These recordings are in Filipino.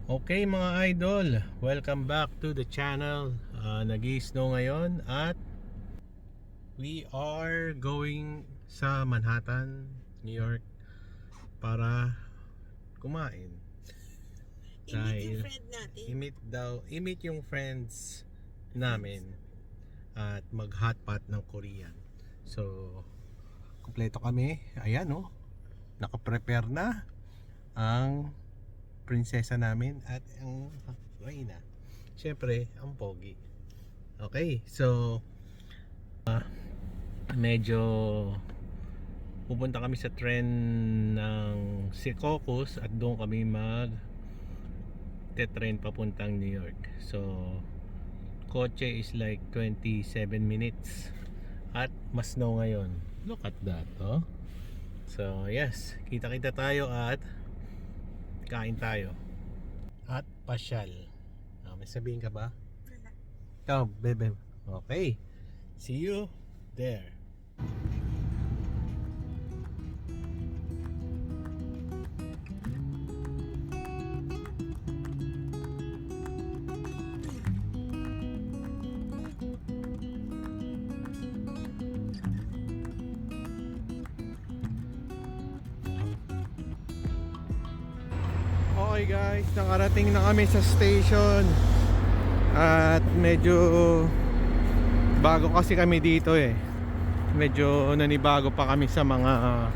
Okay mga idol, welcome back to the channel. Nag-i-snow ngayon at we are going sa Manhattan, New York para kumain. I-meet yung friend natin. I-meet yung friends namin at mag-hotpot ng Korean. So, kumpleto kami. Ayan oh, naka-prepare na ang prinsesa namin at ang reyna. Siyempre, ang pogi. Okay, so medyo pupunta kami sa trend ng Secaucus at doon kami te-trend papuntang New York. So, kotse is like 27 minutes at mas snow ngayon. Look at that, oh. So, yes, kita-kita tayo at kain tayo at pasyal. May sabihin ka ba? Wala. Oh, bebe. Okay. See you there. Okay guys, nakarating na kami sa station. At medyo bago kasi kami dito eh. Medyo nanibago pa kami sa mga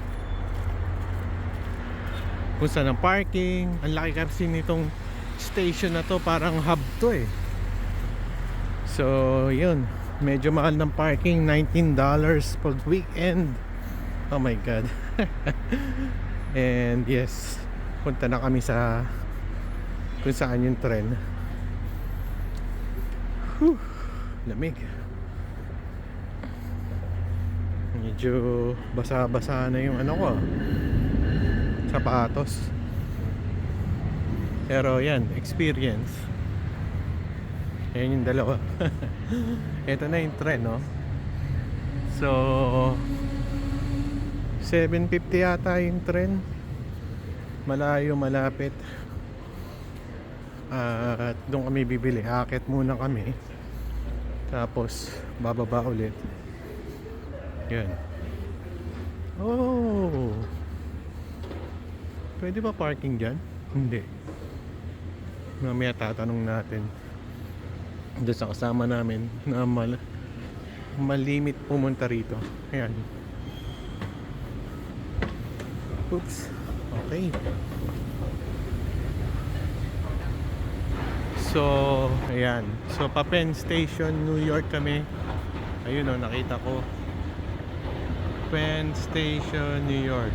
kung saan ang parking. Ang laki kasi nitong station na to, parang hub to eh. So yun, medyo mahal ng parking, $19 pag weekend. Oh my god. And yes, punta na kami sa kung saan yung tren. Lamig. Medyo basa-basa na yung ano ko, sapatos. Pero yan, experience. Yan yung dalawa. Ito na yung tren, no? So 7:50 yata yung tren. Malayo, malapit. At doon kami bibili. Akit muna kami, tapos bababa ulit. Yan. Oh, pwede ba parking dyan? Hindi. Mamaya tatanong natin doon sa kasama namin na malimit pumunta rito. Ayan. Oops. Okay. So, ayan. So, pa Penn Station, New York kami. Ayun o, nakita ko. Penn Station, New York.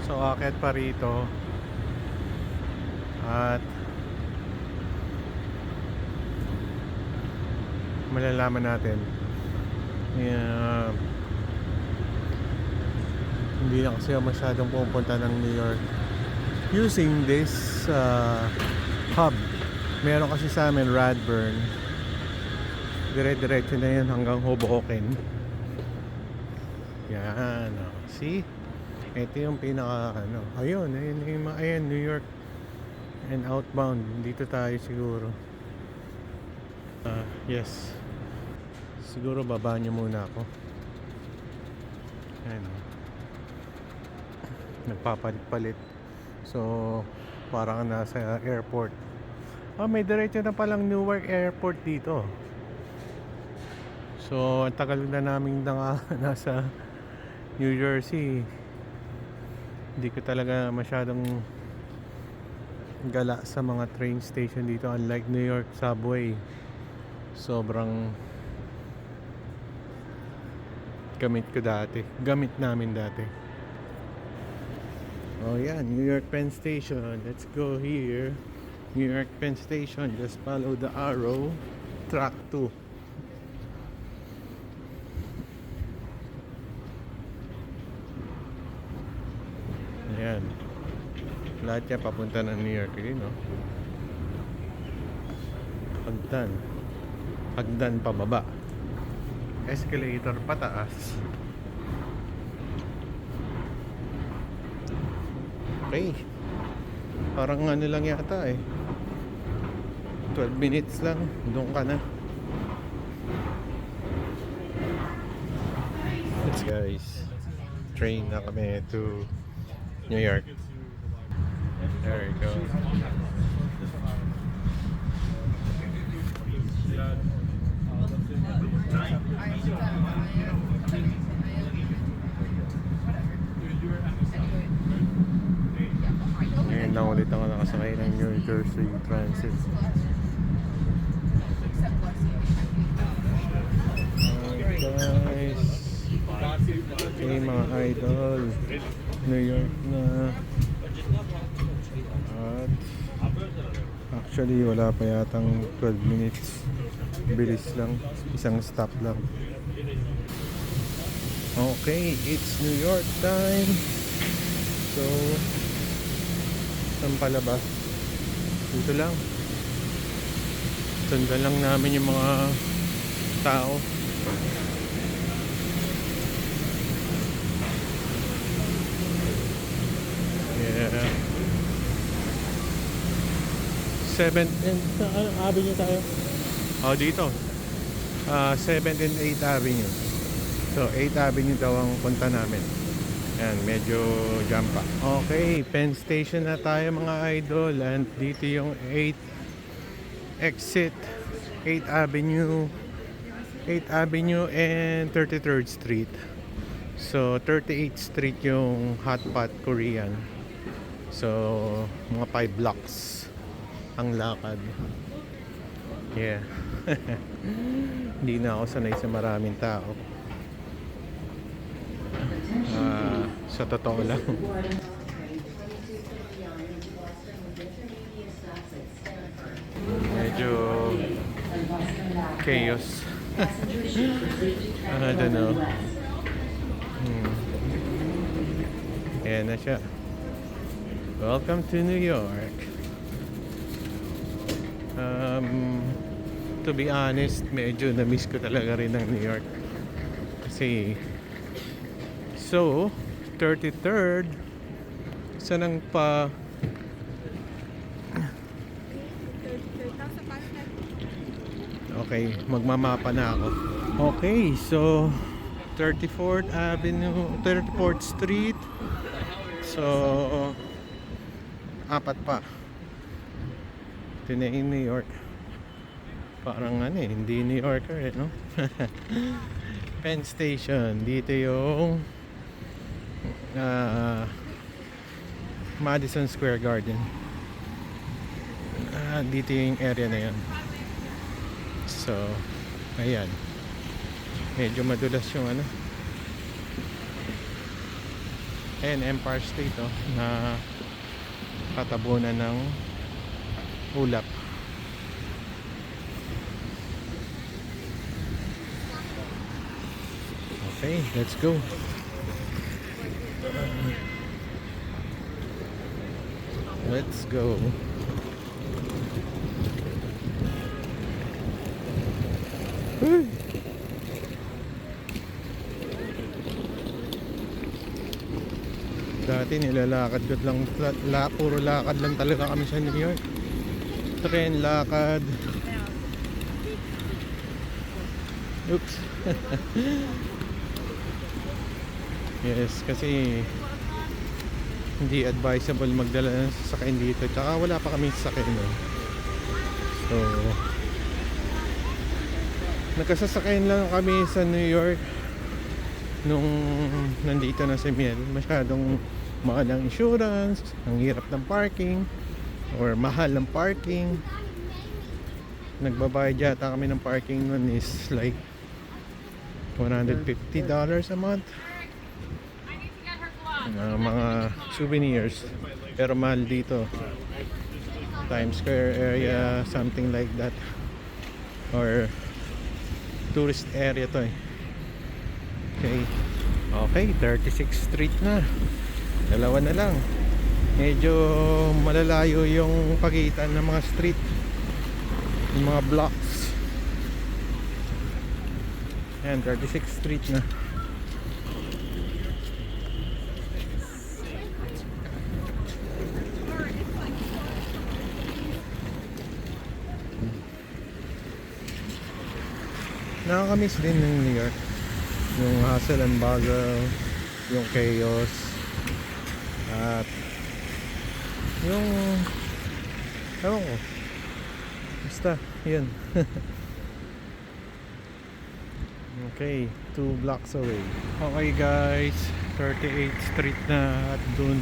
So, akit pa rito. At malalaman natin. Hindi na kasi masyadong pupunta ng New York using this hub. Meron kasi sa amin Radburn, dire-diretso na yun hanggang Hoboken. Yan, oh. See, ito yung pinaka ano. Ayun, ayan, New York and outbound. Dito tayo siguro. Yes, siguro baba nyo muna ako. Ayan, oh. Nagpapalit-palit. So parang nasa airport. May diretso na palang Newark Airport dito. So ang tagal na namin nasa New Jersey. Hindi ko talaga masyadong gala sa mga train station dito, unlike New York subway. Sobrang gamit namin dati. Oh yeah, New York Penn Station. Let's go here. New York Penn Station. Just follow the arrow. Track 2. Ayan. Lahat yan papunta ng New York. Yun, no? Hagdan pababa. Escalator pataas. Okay. Parang ano lang yata eh. 12 minutes lang, doon ka na. Let's guys, train na kami to New York. There you go. Ngayon lang ulit ako nakasakay ng New Jersey Transit. Guys, okay mga idol, New York na. At actually wala pa yatang 12 minutes. Bilis lang, isang stop lang. Okay, it's New York time. So saan palabas? Dito lang. Sundan lang namin yung mga tao. Yeah. 7th and anong avenue tayo? Oh, dito. 7th and 8th Avenue. So 8th Avenue daw ang punta namin. Yan, medyo jam pa. Okay, Penn Station na tayo mga idol. And dito yung 8th exit, 8th Avenue, 8th Avenue and 33rd Street. So 38th Street yung Hot Pot Korean. So mga 5 blocks ang lakad. Yeah. Hindi na ako sanay sa maraming tao. Sa totoo lang. Medyo chaos. I don't know. Ayan na siya. Welcome to New York. To be honest, medyo na-miss ko talaga rin ng New York. Kasi 33rd sanang pa okay, magmamapa na ako. Okay, so 34th Avenue, 34th Street. So apat pa. Ito na yung New York. Parang ano eh, hindi New Yorker eh, no? Penn Station. Dito yung Madison Square Garden. Dito yung area na yan. So ayan, medyo madulas yung ano. Ayan, Empire State na katabunan ng ulap. Okay, let's go. Let's go. Dati nilalakad ko lang, puro lakad lang talaga kami sa New York. Tren, lakad. Oops. Yes, kasi hindi advisable magdala ng sasakyan dito. Tsaka wala pa kami sasakyan nun. So nagkasasakyan lang kami sa New York nung nandito na si Miel. Masyadong mahal ang insurance, ang hirap ng parking, or mahal ng parking. Nagbabayad yata kami ng parking nun is like $150 a month. Mga souvenirs, pero mahal dito. Times Square area, something like that, or tourist area to eh. Okay, 36th Street na. Dalawa na lang. Medyo malalayo yung pagitan ng mga street, yung mga blocks. Ayan, 36th Street na. Nakakamiss din ng New York. Yung hustle and bustle, yung chaos, at yung ewan ko, basta yun. Okay, 2 blocks away. Okay guys, 38th Street na, at dun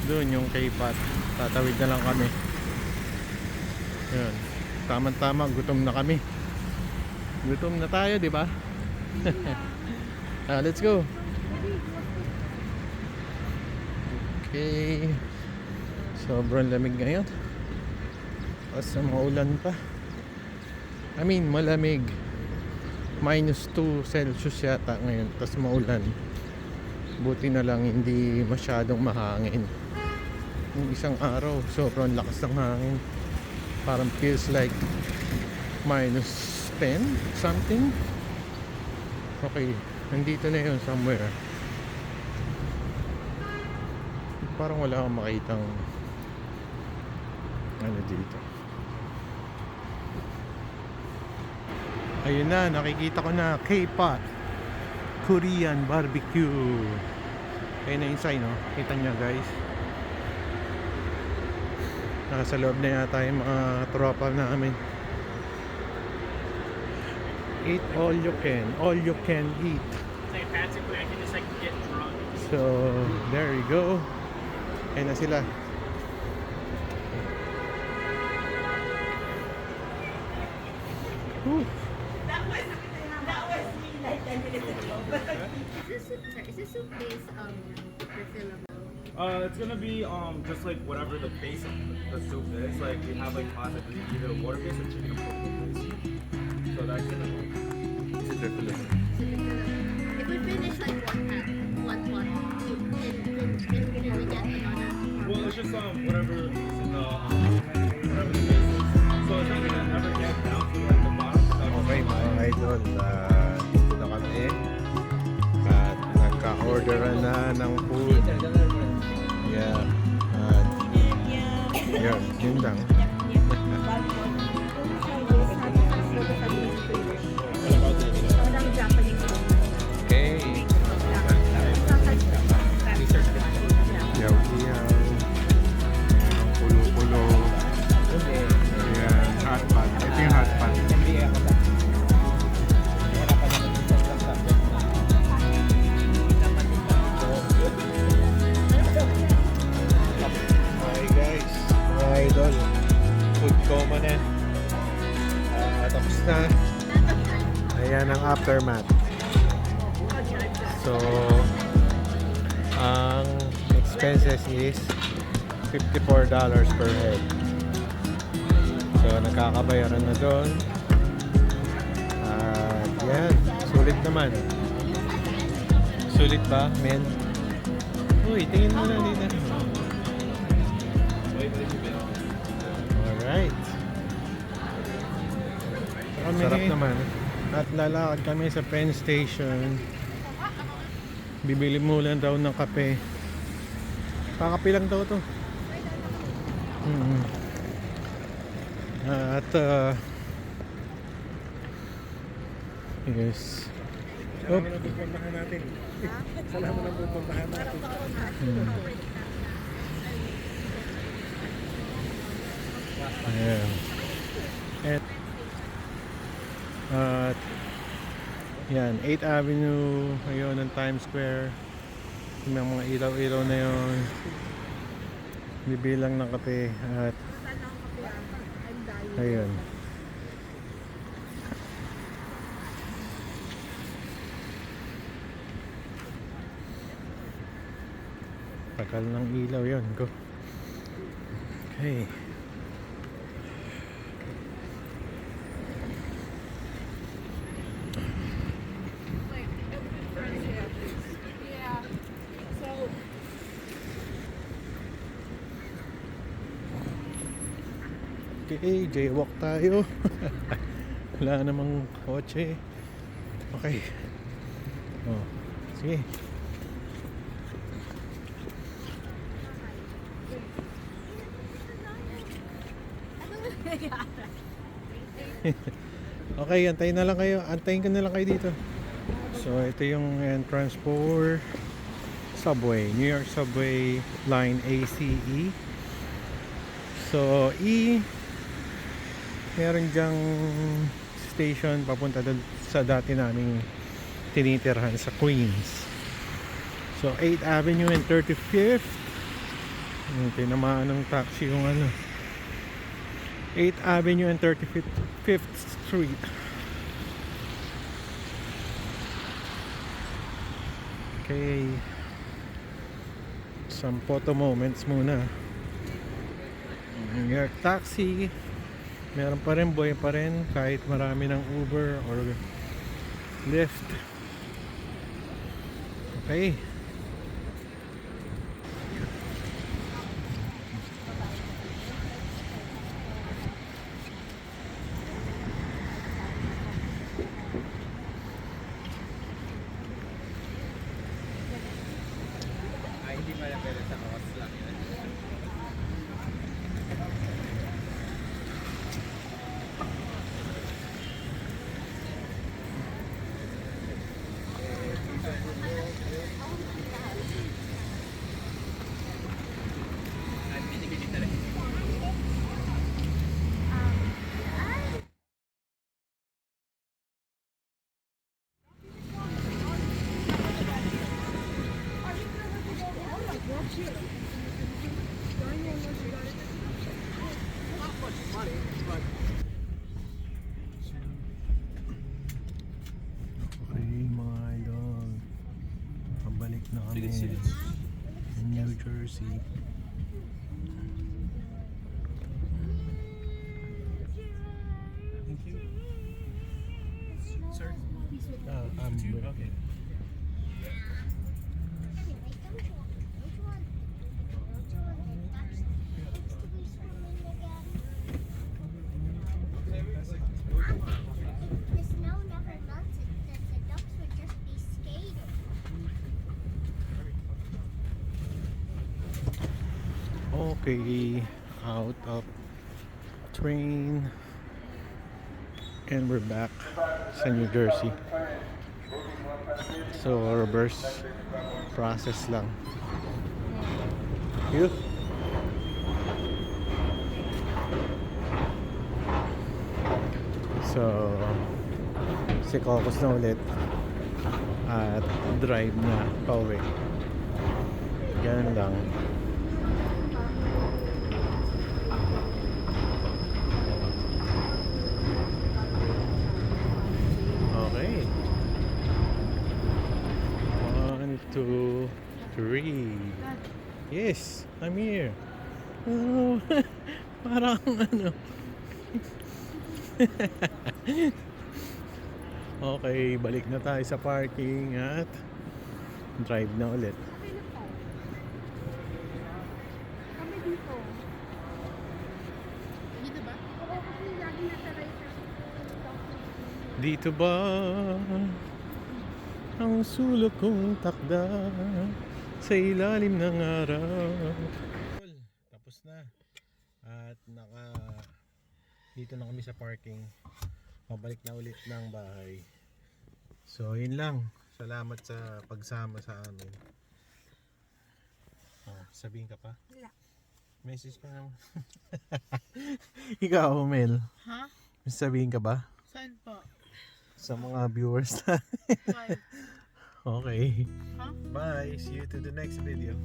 dun yung K-Pot. Tatawid na lang kami. Yun, tama-tama, gutom na kami. Gutom na tayo, di ba? Let's go. Okay, sobrang lamig ngayon. Basta maulan pa. I mean, malamig. -2 Celsius yata ngayon, tapos maulan. Buti na lang hindi masyadong mahangin. Yung isang araw, sobrang lakas ng hangin. Parang feels like -10 something. Okay, nandito na yun somewhere. Parang wala akong makitang ano dito. Ayun na, nakikita ko na K-Pot Korean Barbecue. Ayun na yung sign, no? Kita nyo guys. Nasa loob na yata yung mga tropa namin. Eat all you can eat. Like practically, I can just like get drunk. So, there you go. Ayun na sila. Whew. Is this soup base refillable? It's gonna be just like whatever the base of the soup is. Like we have like classic either water base or chicken and pork base. So that's gonna be refillable. If we finish like one pot, can we get another? Well, it's just whatever is in the whatever the base is. So it's not gonna ever get down to like the bottom. Okay mga idol, dito na kami at nagka-orderan na ng food. Yeah, at yun lang. Okay, yaw-yaw, ang pulo-pulo. Ayan, hot pot. Ito yung hot pot. Hi guys, mga idol, food coma na. Tapos na. Ayan ang aftermath. So, ang expenses is $54 per head. So, nakakabayaran na doon. At yan, sulit naman. Sulit ba, men? Uy, tingin mo na dito. Alright. Sarap naman. At lalakad kami sa Penn Station. Bibili mo lang daw ng kape. Kakape lang daw to. At yes. Salamat na pupuntahan natin. Salamat na pupuntahan natin. Ayan. At yan, 8th Avenue ayun ng Times Square. Yung mga ilaw-ilaw na yun. Bibilang ng kape. At ayun. Takal ng ilaw yun. Go. Okay. Okay, jaywalk tayo. Wala namang kotse. Okay. Oh, sige. Okay, antayin na lang kayo. Antayin ko na lang kayo dito. So, ito yung entrance for subway. New York Subway Line ACE. So, meron dyang station papunta sa dati naming tinitirhan sa Queens. So 8th Avenue and 35th. Tinamaan ng taxi yung 8th Avenue and 35th Street. Okay, some photo moments muna. New York taxi, meron pa rin, buhay pa rin kahit marami ng Uber or Lyft. Okay. Hindi pa lang pwede sa kawas lang yun. Okay mga idol, pabalik na kami New Jersey. Thank you. Sir? Okay. The snow never melted. The ducks would just be skating. Okay, out of train and we're back sa New Jersey. So reverse process lang. Yun. So si Cocos na ulit at drive na pauwi. Ganun lang. Okay. 1, 2, 3. Yes, I'm here. Oh, parang Okay, balik na tayo sa parking at drive na ulit. Kami dito. Dito ba? Oo, kasi lagi nasa right side. Dito ba ang sulok kong takda sa ilalim ng araw? Tapos na. At dito na kami sa parking. Mabalik na ulit ng bahay. So yun lang. Salamat sa pagsama sa amin. Sabihin ka pa? Wala. Message ka naman. Ikaw, Mel. Ha? May sabihin ka ba? Saan po? Sa mga viewers na. Bye. Okay. Huh? Bye. See you to the next video.